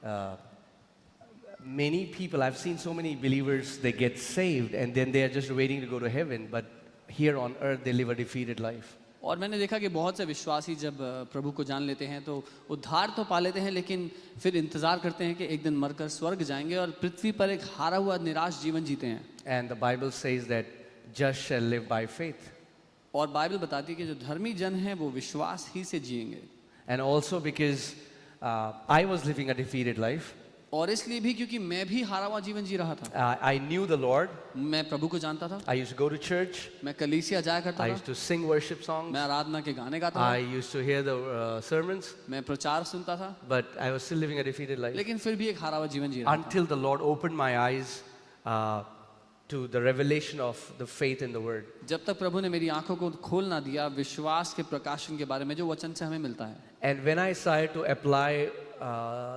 uh, many people, I've seen so many believers, they get saved and then they are just waiting to go to heaven, but here on earth they live a defeated life. और मैंने देखा कि बहुत से विश्वासी जब प्रभु को जान लेते हैं तो उद्धार तो पा लेते हैं, लेकिन फिर इंतजार करते हैं कि एक दिन मरकर स्वर्ग जाएंगे और पृथ्वी पर एक हारा हुआ निराश जीवन जीते हैं. And the Bible says that just shall live by faith. और बाइबल बताती है कि जो धर्मी जन हैं वो विश्वास ही से जिएंगे. And also because I was living a defeated life. और इसलिए भी क्योंकि मैं भी हारा हुआ जीवन जी रहा था. I knew the Lord. मैं प्रभु को जानता था. I used to go to church. मैं कलीसिया जाया करता I था. used to sing worship songs. मैं आराधना के गाने गाता था. I used to hear the sermons. मैं प्रचार सुनता था. But I was still living a defeated life. लेकिन फिर भी एक हारा हुआ जीवन जी रहा था. Until the Lord opened my eyes to the revelation of the faith in the Word. जब तक प्रभु ने मेरी आंखों को खोल ना दिया विश्वास के प्रकाशन के बारे में जो वचन से हमें मिलता है. And when I started to apply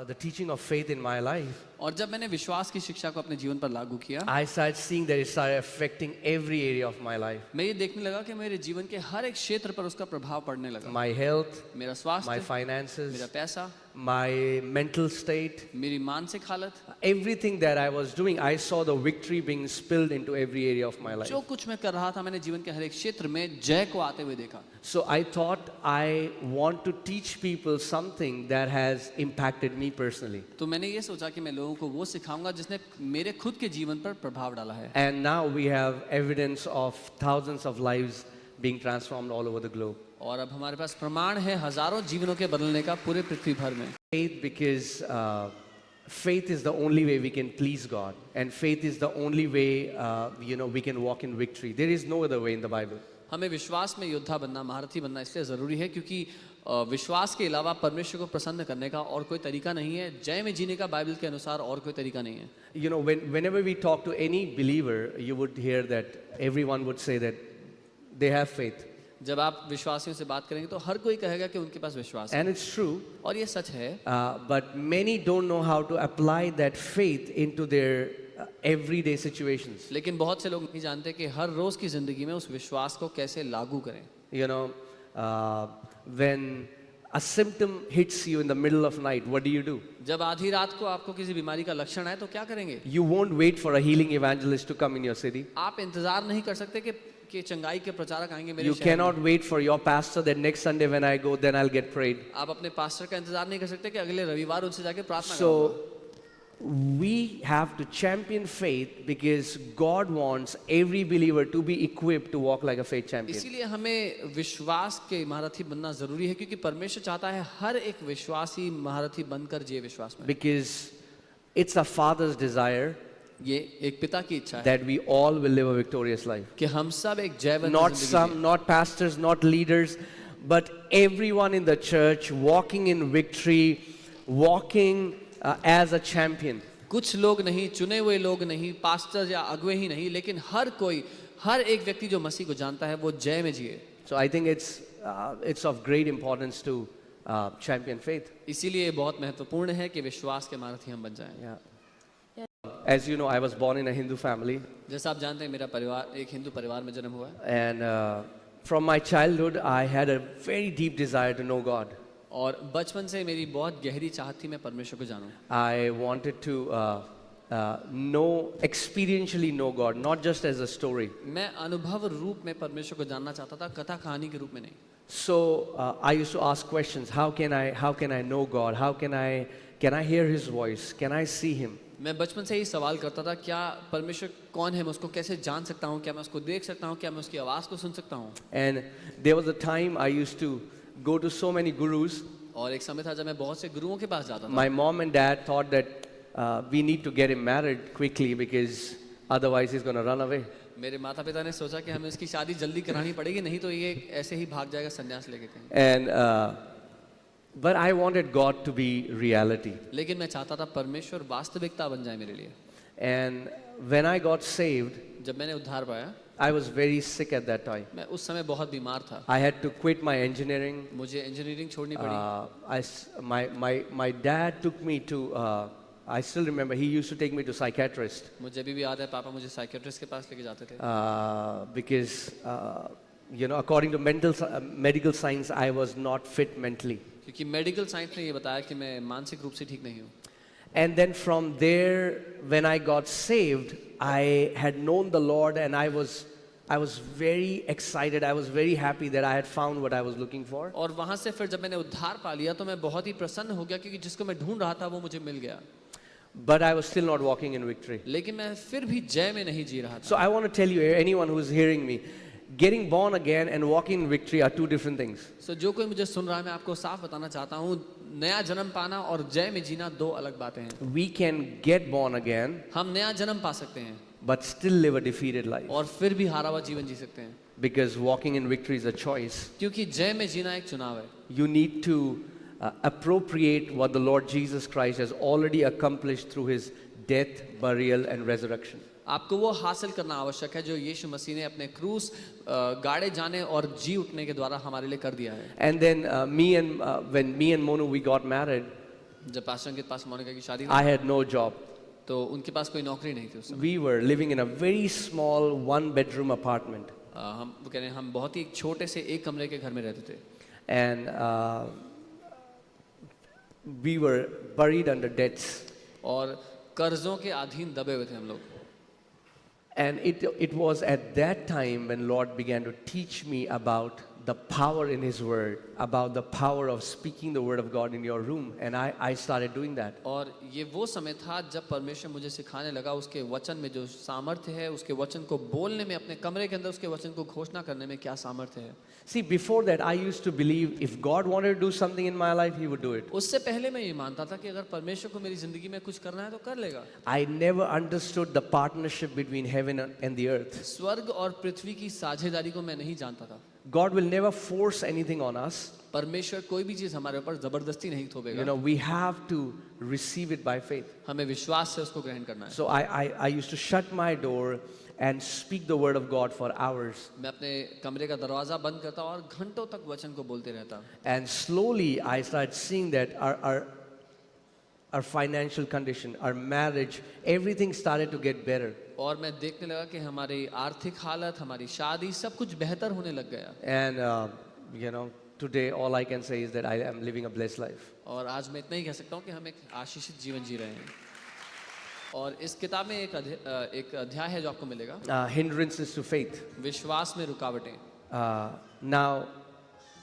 the teaching of faith in my life, और जब मैंने विश्वास की शिक्षा को अपने जीवन पर लागू किया, I started seeing that it started affecting every area of my life. मैं ये देखने लगा कि मेरे जीवन के हर एक क्षेत्र पर उसका प्रभाव पड़ने लगा. My health, मेरा my स्वास्थ्य, finances, मेरा पैसा, my mental state, मेरी मानसिक हालत, everything that I was doing, I saw the victory being spilled into every area of my life. जो कुछ मैं कर रहा था मैंने जीवन के हर एक क्षेत्र में जय को आते हुए देखा. So I thought I want to teach people something that has impacted me personally. तो मैंने ये सोचा कि मैं लोगों को वो सिखाऊंगा जिसने मेरे खुद के जीवन पर प्रभाव डाला है. And now we have evidence of thousands of lives being transformed all over the globe. और अब हमारे पास प्रमाण है हजारों जीवनों के बदलने का पूरे पृथ्वी भर में. Faith, because faith is the only way we can please God, and faith is the only way we can walk in victory. There is no other way in the Bible. हमें विश्वास में योद्धा बनना, महारथी बनना इसलिए ज़रूरी है क्योंकि विश्वास के अलावा परमेश्वर को प्रसन्न करने का और कोई तरीका नहीं है. जय में जीने का बाइबल के अनुसार और कोई तरीका नहीं है. You know, whenever we talk to any believer, you would hear that everyone would say that they have faith. जब आप विश्वासियों से बात करेंगे तो हर कोई कहेगा कि उनके पास विश्वास है. And it's true. और ये सच है. But many don't know how to apply that faith into their everyday situations. लेकिन बहुत से लोग नहीं जानते कि हर रोज की जिंदगी में उस विश्वास को कैसे लागू करें. You know, when a symptom hits you in the middle of night, what do? जब आधी रात को आपको किसी बीमारी का लक्षण आए तो क्या करेंगे? You won't wait for a healing evangelist to come in your city. आप इंतजार नहीं कर सकते कि चंगाई के प्रचारक आएंगे मेरे You शहर cannot में. wait for your pastor that next Sunday when I go, then I'll get prayed. आप अपने पास्टर का इंतजार नहीं कर सकते कि अगले रविवार उनसे जाके प्रार्थना So करूंगा. we have to champion faith because God wants every believer to be equipped to walk like a faith champion. इसीलिए हमें विश्वास के महारथी बनना जरूरी है क्योंकि परमेश्वर चाहता है हर एक विश्वासी महारथी बनकर जिए विश्वास में. Because it's a father's desire ये एक पिता की इच्छा है that we all will live a victorious life. कि हम सब एक जयवंत Not जिंदगी some, जिएं. not pastors, not leaders, but everyone in the church walking in victory, walking as a champion. कुछ लोग नहीं, चुने हुए लोग नहीं, पास्टर या अगुवे ही नहीं, लेकिन हर कोई, हर एक व्यक्ति जो मसीह को जानता है वो जय में जिए. So I think it's of great importance to champion faith. इसीलिए बहुत महत्वपूर्ण है कि विश्वास के महारथी हम बन जाएं. Yeah. As you know, I was born in a Hindu family, जैसा आप जानते हैं मेरा परिवार एक हिंदू परिवार में जन्म हुआ है. and from my childhood, I had a very deep desire to know God. और बचपन से मेरी बहुत गहरी चाहत थी मैं परमेश्वर को जानूं. I wanted to experientially know God, not just as a story. मैं अनुभव रूप में परमेश्वर को जानना चाहता था, कथा कहानी के रूप में नहीं. So I used to ask questions. How can I know God? How can I hear His voice? Can I see Him? मैं बचपन से ही सवाल करता था क्या परमेश्वर कौन है, मैं उसको कैसे जान सकता हूँ, क्या मैं उसको देख सकता हूँ, क्या मैं उसकी आवाज़ को सुन सकता हूँ. And there was a time I used to go to so many gurus. और एक समय था जब मैं बहुत से गुरुओं के पास जाता था. My mom and dad thought that we need to get him married quickly because otherwise he's going to run away. मेरे माता पिता ने सोचा कि हमें इसकी शादी जल्दी करानी पड़ेगी, नहीं तो ये ऐसे ही भाग जाएगा संन्यास लेके कहीं. And but I wanted God to be reality. लेकिन मैं चाहता था परमेश्वर वास्तविकता बन जाए मेरे लिए. And when I got saved, जब मैंने उद्धार पाया I was very sick at that time. मैं उस समय बहुत बीमार था. I had to quit my engineering. मुझे इंजीनियरिंग छोड़नी पड़ी. My dad took me to I still remember he used to take me to psychiatrist मुझे अभी भी याद है पापा मुझे साइकियाट्रिस्ट के पास लेके जाते थे. because according to medical science I was not fit mentally. क्योंकि मेडिकल साइंस ने ये बताया कि मैं मानसिक रूप से ठीक नहीं हूँ. And then from there, when I got saved, I had known the Lord, and I was very excited. I was very happy that I had found what I was looking for. और वहां से फिर जब मैंने उद्धार पा लिया तो मैं बहुत ही प्रसन्न हो गया क्योंकि जिसको मैं ढूंढ रहा था वो मुझे मिल गया, But I was still not walking in victory. लेकिन मैं फिर भी जय में नहीं जी रहा था. So I want to tell you, anyone who is hearing me, getting born again and walking in victory are two different things. So जो कोई मुझे सुन रहा है मैं आपको साफ बताना चाहता हूँ, नया जन्म पाना और जय में जीना दो अलग बातें हैं. We can get born again, हम नया जन्म पा सकते हैं but still live a defeated life. और फिर भी हारा हुआ जीवन जी सकते हैं, Because walking in victory is a choice. क्योंकि जय में जीना एक चुनाव है. You need to appropriate what the Lord Jesus Christ has already accomplished through his death, burial, and resurrection. आपको वो हासिल करना आवश्यक है जो यीशु मसीह ने अपने क्रूस गाड़े जाने और जी उठने के द्वारा हमारे लिए कर दिया है. And then when me and Monu we got married, जब पास्टर के पास मोनिका की शादी I हुई had no job. तो उनके पास कोई नौकरी नहीं थी उस समय. We were living in a very small one-bedroom apartment, हम वो कह रहे हैं हम बहुत ही एक छोटे से एक कमरे के घर में रहते थे and we were buried under debts. और कर्जों के अधीन दबे हुए थे हम लोग. And it was at that time when Lord began to teach me about the power in His Word, about the power of speaking the Word of God in your room, and I started doing that. और ये वो समय था जब परमेश्वर मुझे सिखाने लगा उसके वचन में जो सामर्थ्य है, उसके वचन को बोलने में, अपने कमरे के अंदर उसके वचन को घोषणा करने में क्या सामर्थ्य है. See, before that, I used to believe if God wanted to do something in my life, He would do it. उससे पहले मैं ये मानता था कि अगर परमेश्वर को मेरी जिंदगी में कुछ करना है तो कर लेगा. I never understood the partnership between heaven and the earth. स्वर्ग और पृथ्वी की साझेदारी को मैं नहीं जानता था. God will never force anything on us. परमेश्वर कोई भी चीज हमारे ऊपर जबरदस्ती नहीं थोपेगा. We have to receive it by faith. हमें विश्वास से उसको ग्रहण करना है. So I used to shut my door and speak the word of God for hours. मैं अपने कमरे का दरवाजा बंद करता और घंटों तक वचन को बोलते रहता. And slowly I started seeing that our financial condition, our marriage, everything started to get better. और मैं देखने लगा कि हमारी आर्थिक हालत, हमारी शादी, सब कुछ बेहतर होने लग गया. And today all I can say is that I am living a blessed life. और आज मैं इतना ही कह सकता हूँ कि हम एक आशीषित जीवन जी रहे हैं. और इस किताब में एक अध्याय है जो आपको मिलेगा, Hindrances to faith. विश्वास में रुकावटें. Now,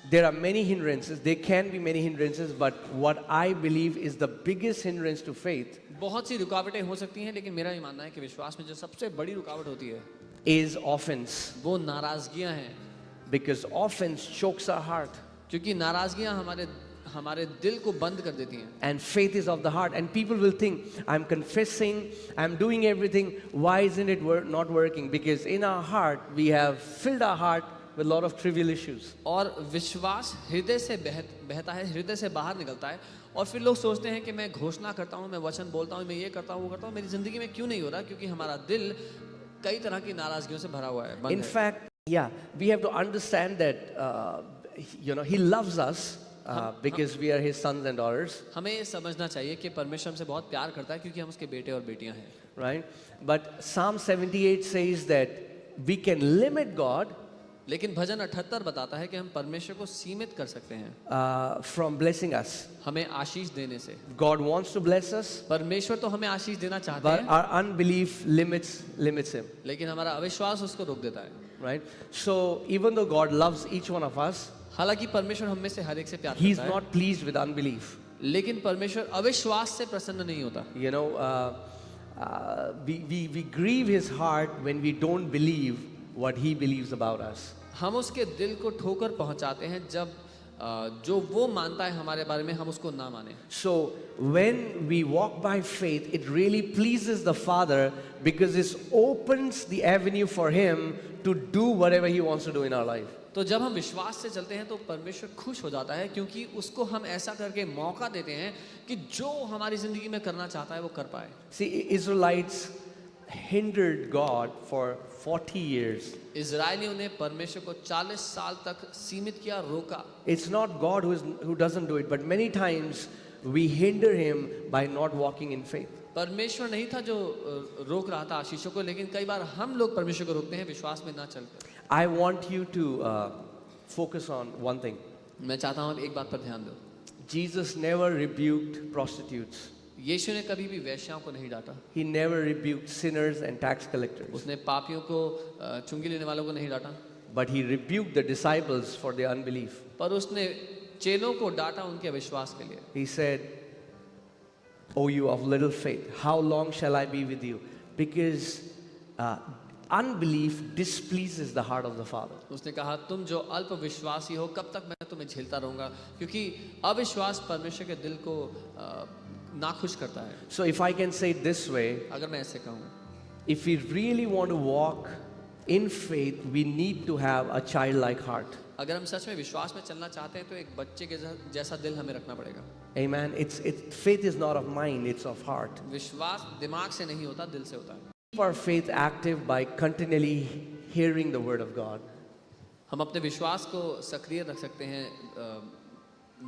there are many hindrances. There can be many hindrances, but what I believe is the biggest hindrance to faith बहुत सी रुकावटें हो सकती हैं, लेकिन मेरा ये मानना है कि विश्वास में जो सबसे बड़ी रुकावट होती है is offense. वो नाराजगियां हैं. Because offense chokes our heart. क्योंकि नाराजगियां हमारे दिल को बंद कर देती हैं. And faith is of the heart. And people will think, I'm confessing, I'm doing everything. Why isn't it not working? Because in our heart, we have filled our heart with a lot of trivial issues. और विश्वास हृदय से बहता है, हृदय से बाहर निकलता है. और फिर लोग सोचते हैं कि मैं घोषणा करता हूँ, मैं वचन बोलता हूँ, मैं ये करता हूँ, वो करता हूँ, मेरी जिंदगी में क्यों नहीं हो रहा? क्योंकि हमारा दिल कई तरह की नाराजगियों से भरा हुआ है, बंद In है. fact, we have to understand that, He loves us because we are His sons and daughters, हमें ये समझना चाहिए कि परमेश्वर हमसे बहुत प्यार करता है क्योंकि हम उसके बेटे और बेटियां हैं. right? But Psalm 78 says that we can limit God लेकिन भजन 78 बताता है कि हम परमेश्वर को सीमित कर सकते हैं from blessing us. हमें आशीष देने से. God wants to bless us, परमेश्वर तो हमें आशीष देना चाहते but हैं, our unbelief limits Him, लेकिन हमारा अविश्वास उसको रोक देता है. right? So even though God loves each one of us, हालांकि परमेश्वर हम में से हर एक से प्यार He's करता है, not pleased with unbelief. लेकिन परमेश्वर अविश्वास से प्रसन्न नहीं होता. We grieve His heart when we don't believe what He believes about us. हम उसके दिल को ठोकर पहुंचाते हैं जब जो वो मानता है हमारे बारे में हम उसको ना माने. So when we walk by faith, it really pleases the Father because it opens the avenue for Him to do whatever He wants to do in our life. तो जब हम विश्वास से चलते हैं तो परमेश्वर खुश हो जाता है क्योंकि उसको हम ऐसा करके मौका देते हैं कि जो हमारी जिंदगी में करना चाहता है वो कर पाए. See, Israelites hindered God for 40 years. इजरायलियों ने परमेश्वर को 40 साल तक सीमित किया, रोका. It's not God who doesn't do it, but many times we hinder Him by not walking in faith. परमेश्वर नहीं था जो रोक रहा था आशीषों को, लेकिन कई बार हम लोग परमेश्वर को रोकते हैं विश्वास में ना चलकर. I want you to focus on one thing. मैं चाहता हूँ आप एक बात पर ध्यान दो. Jesus never rebuked prostitutes. यीशु ने कभी भी वेश्याओं को नहीं डांटा, He never rebuked sinners and tax collectors. उसने पापियों को चुंगी लेने वालों को नहीं डांटा, But he rebuked the disciples for their unbelief. पर उसने चेलों को डांटा उनके अविश्वास के लिए। He said, "O you of little faith, how long shall I be with you?" Because unbelief displeases the heart of the Father. उसने कहा तुम जो अल्प विश्वासी हो कब तक मैं तुम्हें झेलता रहूंगा, क्योंकि अविश्वास परमेश्वर के दिल को नाखुश करता है। So if I can say it this way, अगर मैं ऐसे कहूँ, if we really want to walk in faith, we need to have a childlike heart. अगर हम सच में विश्वास में चलना चाहते हैं तो एक बच्चे के जैसा दिल हमें रखना पड़ेगा। Amen. Faith is not of mind, it's of heart. विश्वास दिमाग से नहीं होता, दिल से होता है। Keep our faith active by continually hearing the word of God. हम अपने विश्वास को सक्रिय रख सकते हैं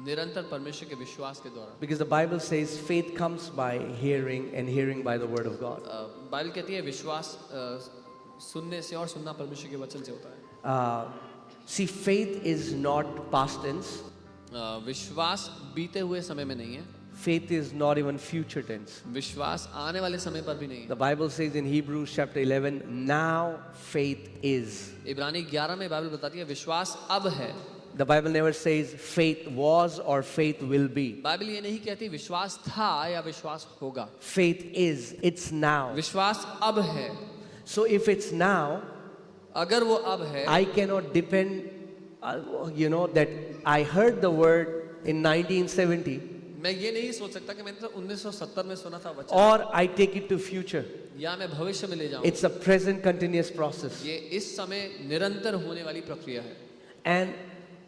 निरंतर परमेश्वर के विश्वास के द्वारा। Because the Bible says faith comes by hearing and hearing by the word of God. Bible कहती है विश्वास सुनने से और सुनना परमेश्वर के वचन से होता है। See, faith is not past tense. विश्वास बीते हुए समय में नहीं है, Faith is not even future tense. विश्वास आने वाले समय पर भी नहीं है। The Bible says in Hebrews chapter 11, now faith is. इब्रानी 11 में बाइबल बताती है विश्वास अब है। The Bible never says faith was or faith will be. Bible ये नहीं कहती विश्वास था या विश्वास होगा। Faith is, it's now. विश्वास अब है। So if it's now, अगर वो अब है, I cannot depend, that I heard the word in 1970 मैं ये नहीं सोच सकता कि मैंने तो 1970 में सुना था वचन, or I take it to future. या मैं भविष्य में ले जाऊं। It's a present continuous process. ये इस समय निरंतर होने वाली प्रक्रिया है। And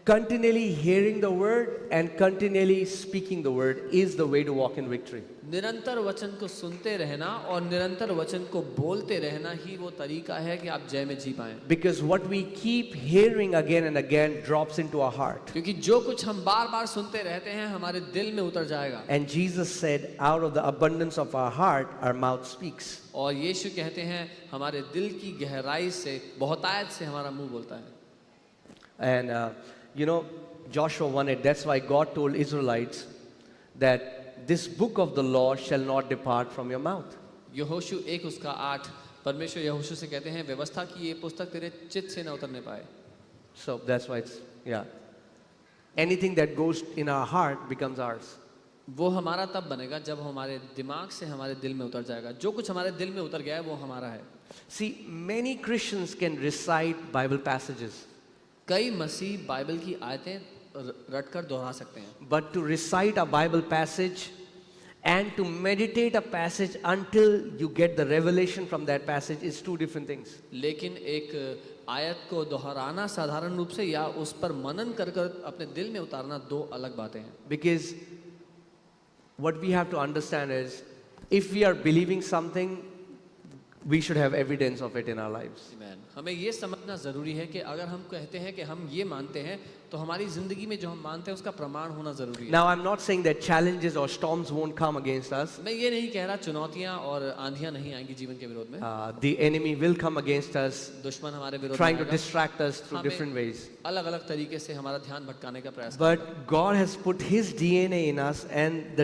continually hearing the word and continually speaking the word is the way to walk in victory. निरंतर वचन को सुनते रहना और निरंतर वचन को बोलते रहना ही वो तरीका है कि आप जय में जी पाएं। Because what we keep hearing again and again drops into our heart. क्योंकि जो कुछ हम बार-बार सुनते रहते हैं हमारे दिल में उतर जाएगा। And Jesus said, out of the abundance of our heart, our mouth speaks. और यीशु कहते हैं हमारे दिल की गहराई से, बहुतायत से हमारा मुंह बोलता है। And Joshua 1:8, that's why God told Israelites that this book of the law shall not depart from your mouth. यहोशू 1:8 परमेश्वर यहोशू से कहते हैं व्यवस्था की ये पुस्तक तेरे चित्त से न उतरने पाए। So that's why anything that goes in our heart becomes ours. वो हमारा तब बनेगा जब हमारे दिमाग से हमारे दिल में उतर जाएगा। जो कुछ हमारे दिल में उतर गया है वो हमारा है। See, many Christians can recite Bible passages. कई मसीह बाइबल की आयतें रटकर दोहरा सकते हैं, But to recite a Bible passage and to meditate a passage until you get the revelation from that passage is two different things. लेकिन एक आयत को दोहराना साधारण रूप से या उस पर मनन कर कर अपने दिल में उतारना दो अलग बातें हैं। Because what we have to understand is, if we are believing something, we should have evidence of it in our lives. Amen. हमें ये समझना ज़रूरी है कि अगर हम कहते हैं कि हम ये मानते हैं तो हमारी ज़िंदगी में जो हम मानते हैं उसका प्रमाण होना ज़रूरी है। Now, I'm not saying that challenges or storms won't come against us. मैं ये नहीं कह रहा चुनौतियाँ और आंधियाँ नहीं आएंगी जीवन के विरोध में। The enemy will come against us, दुश्मन हमारे विरोध में trying to आएगा, distract us through हमें different ways. अलग-अलग तरीके से हमारा ध्यान भटकाने का प्रयास But करेगा। God has put His DNA in us, and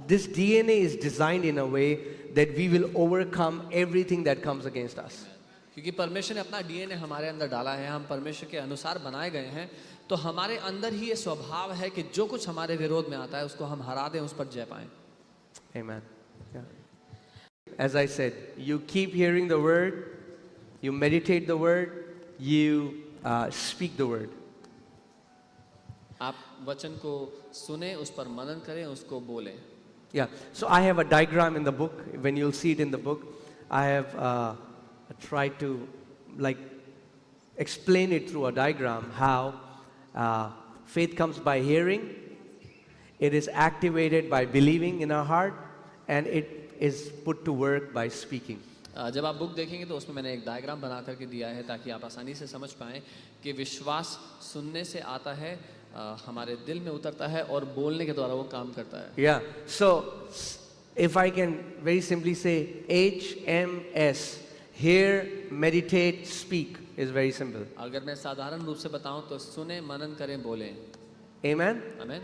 this DNA is designed in a way that we will overcome everything that comes against us. क्योंकि परमेश्वर ने अपना डीएनए हमारे अंदर डाला है, हम परमेश्वर के अनुसार बनाए गए हैं, तो हमारे अंदर ही ये स्वभाव है कि जो कुछ हमारे विरोध में आता है उसको हम हरा दें, उस पर जय पाएं। Amen. Yeah. As I said, you keep hearing the word, you meditate the word, you speak the word. आप वचन को सुने, उस पर मनन करें, उसको बोलें। Yeah. So I have a diagram in the book. When you'll see it in the book, I have tried to explain it through a diagram how faith comes by hearing, it is activated by believing in our heart, and it is put to work by speaking. जब आप book देखेंगे तो उसमें मैंने एक diagram बना करके दिया है ताकि आप आसानी से समझ पाएं कि विश्वास सुनने से आता है, हमारे दिल में उतरता है और बोलने के द्वारा वो काम करता है। Yeah. So if I can very simply say HMS, hear, meditate, speak, is very simple. अगर मैं साधारण रूप से बताऊं तो सुने, मनन करें, बोलें। Amen. आमीन।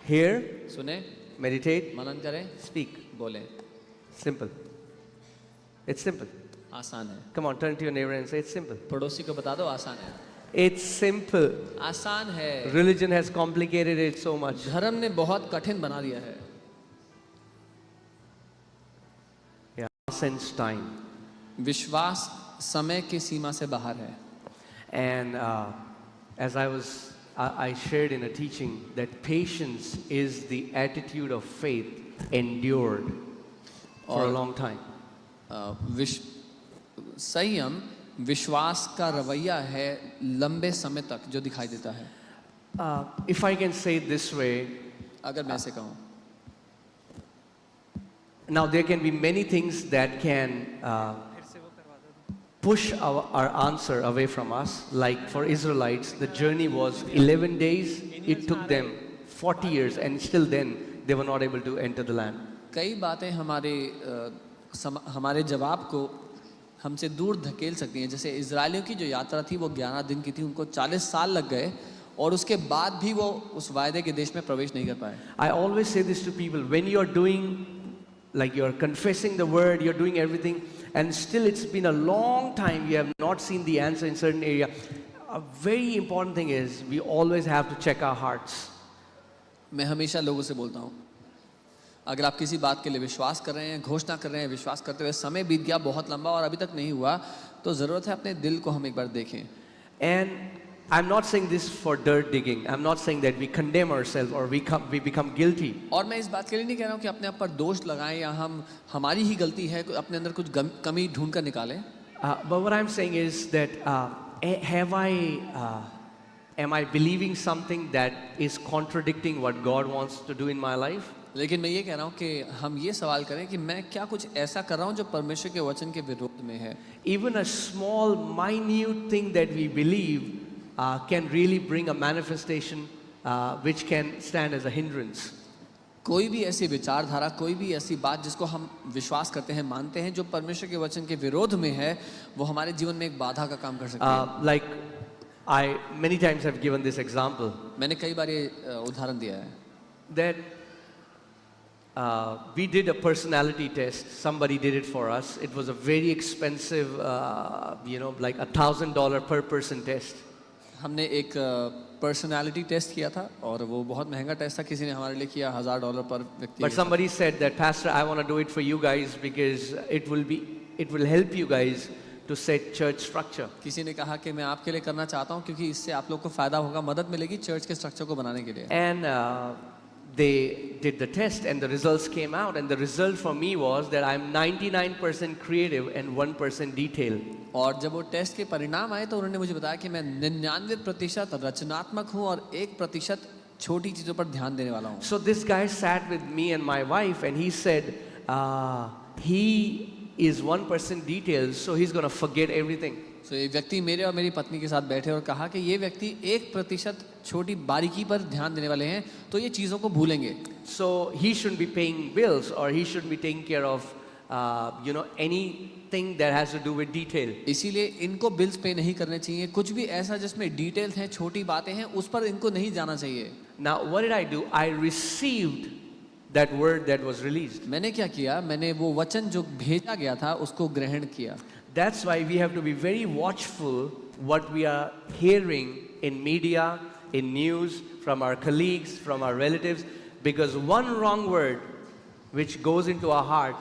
Hear, सुने, meditate, मनन करें, speak. बोलें। Simple. It's simple. आसान है। Come on, turn to your neighbor and say it's simple. पड़ोसी को बता दो आसान है। It's simple. आसान है। Religion has complicated it so much. धर्म ने बहुत कठिन बना दिया है। Yeah. Sense time. विश्वास समय की सीमा से बाहर है। And as I shared in a teaching that patience is the attitude of faith endured for a long time. संयम विश्वास का रवैया है लंबे समय तक जो दिखाई देता है। If I can say it this way, अगर मैं ऐसे कहूँ, now there can be many things that can push our answer away from us. Like for Israelites, the journey was 11 days. It took them 40 years, and still then they were not able to enter the land. कई बातें हमारे जवाब को हमसे दूर धकेल सकती हैं। जैसे इजरायलियों की जो यात्रा थी वो 11 दिन की थी, उनको 40 साल लग गए और उसके बाद भी वो उस वायदे के देश में प्रवेश नहीं कर पाए। I always say this to people: when you are doing, like you are confessing the word, you are doing everything, and still it's been a long time you have not seen the answer in certain area. A very important thing is we always have to check our hearts. मैं हमेशा लोगों से बोलता हूँ, अगर आप किसी बात के लिए विश्वास कर रहे हैं, घोषणा कर रहे हैं, विश्वास करते हुए समय बीत गया बहुत लंबा और अभी तक नहीं हुआ, तो ज़रूरत है अपने दिल को हम एक बार देखें। And I'm not saying this for dirt digging. I'm not saying that we condemn ourselves or we become guilty. और मैं इस बात के लिए नहीं कह रहा हूँ कि अपने आप पर दोष लगाएं या हमारी ही गलती है, अपने अंदर कुछ कमी ढूंढ कर निकालें। But what I'm saying is that am I believing something that is contradicting what God wants to do in my life? लेकिन मैं ये कह रहा हूँ कि हम ये सवाल करें कि मैं क्या कुछ ऐसा कर रहा हूँ जो परमेश्वर के वचन के विरोध में है। Even a small, minute thing that we believe can really bring a manifestation which can stand as a hindrance. कोई भी ऐसी विचारधारा, कोई भी ऐसी बात जिसको हम विश्वास करते हैं, मानते हैं, जो परमेश्वर के वचन के विरोध में है, वो हमारे जीवन में एक बाधा का काम कर सकती है। Like I many times have given this example. मैंने कई बार ये उदाहरण दिया है That we did a personality test. Somebody did it for us. It was a very expensive, like $1,000 per person test. हमने एक पर्सनालिटी टेस्ट किया था और वो बहुत महंगा टेस्ट था, किसी ने हमारे लिए किया $1,000 पर व्यक्ति। But somebody said that, Pastor, I want to do it for you guys because it will help you guys to set church structure. किसी ने कहा कि मैं आपके लिए करना चाहता हूँ क्योंकि इससे आप लोग को फायदा होगा, मदद मिलेगी चर्च के स्ट्रक्चर को बनाने के लिए। And they did the test and the results came out, and the result for me was that I'm 99% creative and 1% detail. और जब वो टेस्ट के परिणाम आए तो उन्होंने मुझे बताया कि मैं 99% रचनात्मक हूँ और 1% छोटी चीजों पर ध्यान देने वाला हूँ। So this guy sat with me and my wife and he said he is 1% detail, so he's going to forget everything. So ये व्यक्ति मेरे और मेरी पत्नी के साथ बैठे और कहा कि ये व्यक्ति 1% छोटी बारीकी पर ध्यान देने वाले हैं, तो ये चीज़ों को भूलेंगे। So he shouldn't be paying bills or he shouldn't be taking care of anything that has to do with detail. इसीलिए इनको बिल्स पे नहीं करने चाहिए, कुछ भी ऐसा जिसमें डिटेल्स हैं, छोटी बातें हैं, उस पर इनको नहीं जाना चाहिए। Now what did I do? I received that word that was released. मैंने क्या किया? मैंने वो वचन जो भेजा गया था उसको ग्रहण किया। That's why we have to be very watchful what we are hearing in media, in news, from our colleagues, from our relatives, because one wrong word which goes into our heart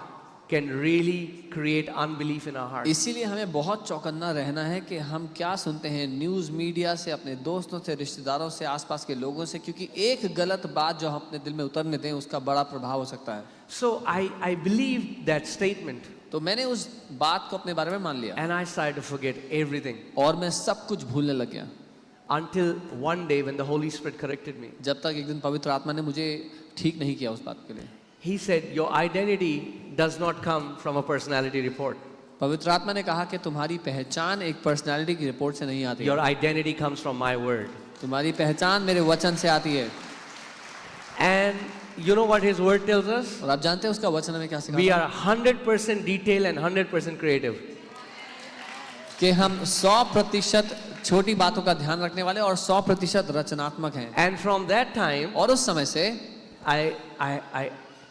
can really create unbelief in our heart. इसीलिए हमें बहुत चौकन्ना रहना है कि हम क्या सुनते हैं न्यूज़ मीडिया से, अपने दोस्तों से, रिश्तेदारों से, आसपास के लोगों से, क्योंकि एक गलत बात जो हम अपने दिल में उतरने दें उसका बड़ा प्रभाव हो सकता है। So I believed that statement. तो मैंने उस बात को अपने बारे में मान लिया And I started to forget everything. और मैं सब कुछ भूलने लग गया। Until one day when the Holy Spirit corrected me. जब तक एक दिन पवित्र आत्मा ने मुझे ठीक नहीं किया उस बात के लिए। He said, your identity does not come from a personality report. पवित्र आत्मा ने कहा कि तुम्हारी पहचान एक पर्सनालिटी की रिपोर्ट से नहीं आती। Your identity comes from my word. तुम्हारी पहचान मेरे वचन से आती है। And you know what his word tells us? और आप जानते हैं उसका वचन हमें क्या सिखाता है? We are 100% detail and 100% creative. कि हम 100% छोटी बातों का ध्यान रखने वाले और 100% रचनात्मक हैं। And from that time, और उस समय से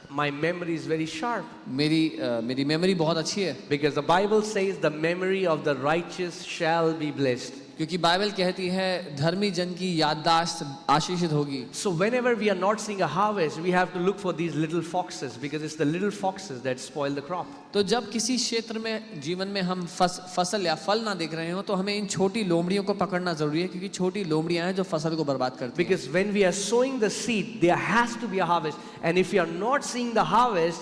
My memory is very sharp मेरी मेमोरी बहुत अच्छी है, because the Bible says the memory of the righteous shall be blessed. क्योंकि बाइबल कहती है धर्मी जन की याददाश्त आशीषित होगी। So whenever we are not seeing a harvest, we have to look for these little foxes because it's the little foxes that spoil the crop. तो जब किसी क्षेत्र में जीवन में हम फसल या फल ना देख रहे हो तो हमें इन छोटी लोमड़ियों को पकड़ना जरूरी है, क्योंकि छोटी लोमड़ियां हैं जो फसल को बर्बाद करती हैं। Because when we are sowing the seed, there has to be a harvest. And if we are not seeing the harvest,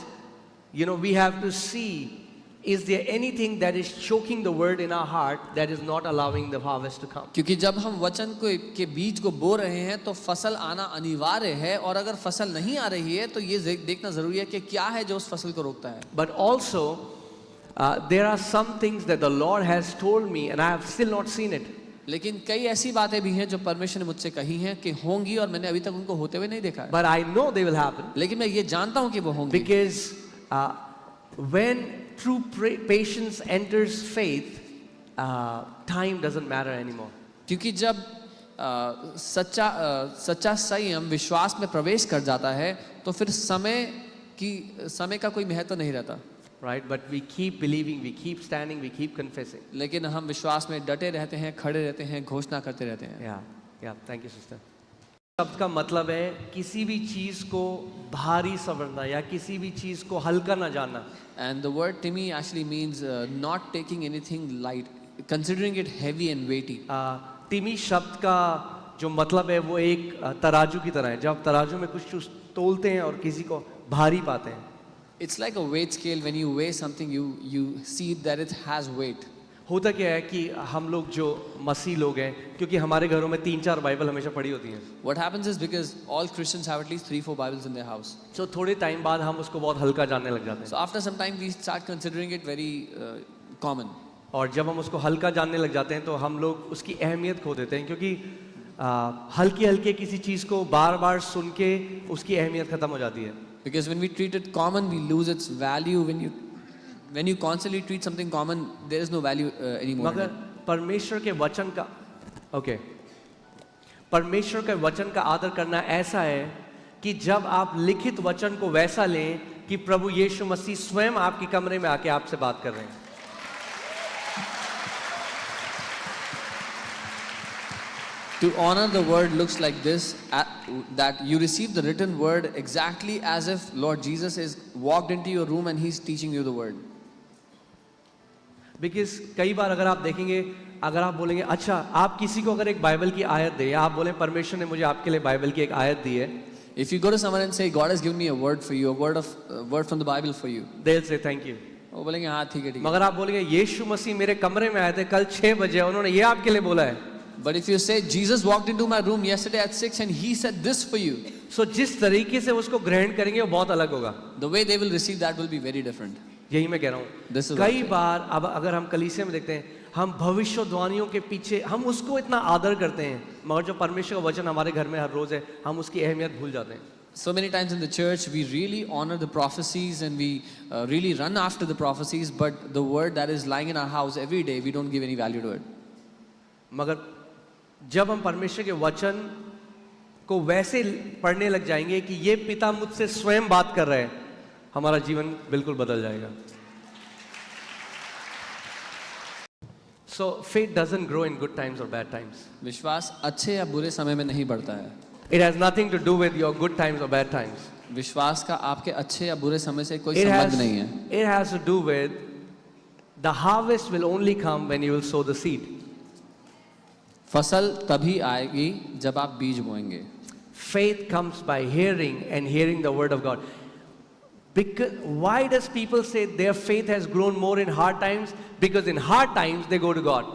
we have to see, is there anything that is choking the word in our heart that is not allowing the harvest to come? क्योंकि जब हम वचन के बीज को बो रहे हैं तो फसल आना अनिवार्य है, और अगर फसल नहीं आ रही है तो ये देखना जरूरी है कि क्या है जो उस फसल को रोकता है। But also, there are some things that the Lord has told me and I have still not seen it. लेकिन कई ऐसी बातें भी हैं जो परमेश्वर ने मुझसे कही हैं कि होंगी, और मैंने अभी तक उनको होते हुए नहीं देखा है। But I know they will happen. लेकिन मैं ये जानता हूँ कि वो होंगी। Because when true patience enters faith, time doesn't matter anymore. क्योंकि जब सच्चा संयम विश्वास में प्रवेश कर जाता है तो फिर समय का कोई महत्व नहीं रहता। Right? But we keep believing, we keep standing, we keep confessing. लेकिन हम विश्वास में डटे रहते हैं, खड़े रहते हैं, घोषणा करते रहते हैं। Yeah, thank you, sister. शब्द का मतलब है किसी भी चीज को भारी समझना या किसी भी चीज को हल्का ना जानना। And the word Timmy actually means not taking anything light, considering it heavy and weighty. तिमी शब्द का जो मतलब है वो एक तराजू की तरह है। जब तराजू में कुछ तोलते हैं और किसी को भारी पाते हैं। It's like a weight scale. When you weigh something, you see that it has weight. होता क्या है कि हम लोग जो मसीह लोग हैं, क्योंकि हमारे घरों में 3-4 बाइबल हमेशा पढ़ी होती हैं। What happens is because all Christians have at least 3-4 Bibles in their house. So थोड़े टाइम बाद हम उसको बहुत हल्का जानने लग जाते हैं। So after some time we start considering it very common. और जब हम उसको हल्का जानने लग जाते हैं तो हम लोग उसकी अहमियत खो देते हैं, क्योंकि हल्के किसी चीज को बार-बार सुन के उसकी अहमियत खत्म हो जाती है। Because when we treat it common, we lose its value. When you constantly treat something common, there is no value anymore. मगर परमेश्वर के वचन का आदर करना ऐसा है कि जब आप लिखित वचन को वैसा लें कि प्रभु यीशु मसीह स्वयं आपके कमरे में आके आपसे बात कर रहे हैं। To honor the word looks like this, that you receive the written word exactly as if Lord Jesus is walked into your room and he's teaching you the word. Because कई बार अगर आप देखेंगे, अगर आप बोलेंगे अच्छा आप किसी को अगर एक बाइबल की आयत दे, या आप बोले परमेश्वर ने मुझे आपके लिए बाइबल की एक आयत दी है, if you go to someone and say God has given me a word for you, a word from the Bible for you, they'll say thank you. वो बोलेंगे हाँ ठीक है। मगर आप बोलेंगे यीशु मसीह मेरे कमरे में आए थे कल 6 बजे, उन्होंने ये आपके लिए बोला है। But if you say Jesus walked into my room yesterday at 6 and he said this for you, so जिस तरीके से उसको ग्रहण करेंगे वो बहुत अलग होगा। the way they will receive that will be very different. यही मैं कह रहा हूँ। कई बार अब अगर हम कलीसिया में देखते हैं, हम भविष्यवाणियों के पीछे हम उसको इतना आदर करते हैं, मगर जो परमेश्वर का वचन हमारे घर में हर रोज है हम उसकी अहमियत भूल जाते हैं। So many times in the church we really honor the prophecies and we really run after the prophecies, but the word that is lying in our house every day, we don't give any value to it. मगर जब हम परमेश्वर के वचन को वैसे पढ़ने लग जाएंगे कि ये पिता मुझसे स्वयं बात कर रहे हैं, हमारा जीवन बिल्कुल बदल जाएगा। So faith doesn't grow in good times or bad times. विश्वास अच्छे या बुरे समय में नहीं बढ़ता है। It has nothing to do with your good times or bad times. विश्वास का आपके अच्छे या बुरे समय से कोई संबंध नहीं है। It has to do with the harvest will only come when you will sow the seed. फसल तभी आएगी जब आप बीज बोएंगे। Faith comes by hearing and hearing the word of God. Because why does people say their faith has grown more in hard times? Because in hard times they go to God.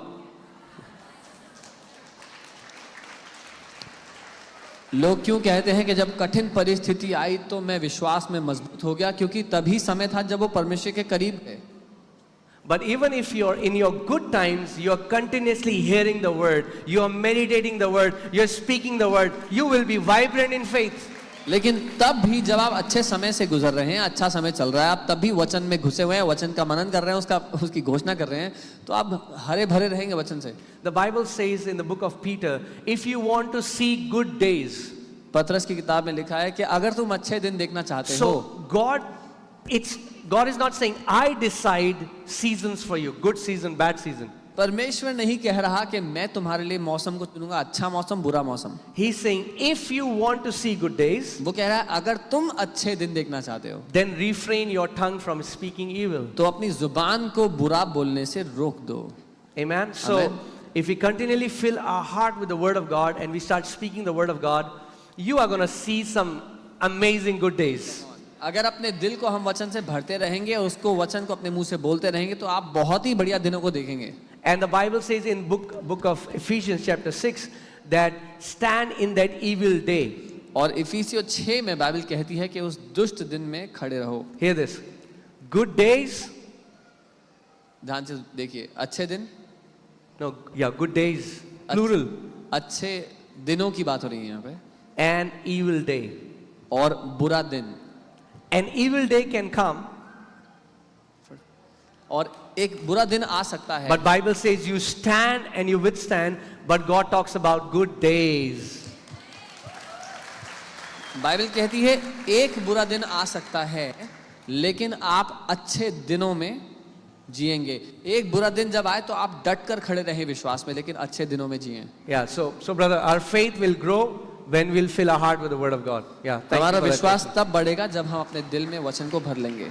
लोग क्यों कहते हैं कि जब कठिन परिस्थिति आई तो मैं विश्वास में मजबूत हो गया? क्योंकि तभी समय था जब वो परमेश्वर के करीब गए। But even if you're in your good times, you're continuously hearing the word, you're meditating the word, you're speaking the word, you will be vibrant in faith. लेकिन तब भी जब आप अच्छे समय से गुजर रहे हैं, अच्छा समय चल रहा है, आप तब भी वचन में घुसे हुए हैं, वचन का मनन कर रहे हैं, उसकी घोषणा कर रहे हैं, तो आप हरे भरे रहेंगे वचन से। The Bible says in the book of Peter, if you want to see good days, पतरस की किताब में लिखा है कि अगर तुम अच्छे दिन देखना चाहते हो, So God is not saying, I decide seasons for you, good season, bad season. परमेश्वर नहीं कह रहा कि मैं तुम्हारे लिए मौसम को चुनूंगा, अच्छा मौसम बुरा मौसम। He's saying, if you want to see good days, वो कह रहा है अगर तुम अच्छे दिन देखना चाहते हो then refrain your tongue from speaking evil. तो अपनी जुबान को बुरा बोलने से रोक दो। Amen. So Amen. if we continually fill our heart with the word of God and we start speaking the word of God, you are going to see some amazing good days. अगर अपने दिल को हम वचन से भरते रहेंगे और उसको वचन को अपने मुंह से बोलते रहेंगे तो आप बहुत ही बढ़िया दिनों को देखेंगे। And the Bible says in book of Ephesians chapter 6 that stand in that evil day. और इफिसियों 6 में बाइबल कहती है कि उस दुष्ट दिन में खड़े रहो। Hear this. Good days. ध्यान से देखिए, अच्छे दिन, No, yeah, good days. Plural. अच्छे दिनों की बात हो रही है यहाँ पे, And evil day. और बुरा दिन। An evil day can come, और एक बुरा दिन आ सकता है, but Bible says you stand and you withstand, but God talks about good days. Bible कहती है एक बुरा दिन आ सकता है लेकिन आप अच्छे दिनों में जिएंगे। एक बुरा दिन जब आए तो आप डट कर खड़े रहें विश्वास में, लेकिन अच्छे दिनों में जिएं। Yeah, so brother, our faith will grow when we'll fill our heart with the word of God. Yeah, thank you हमारा for that. विश्वास तब बढ़ेगा जब हम अपने दिल में वचन को भर लेंगे।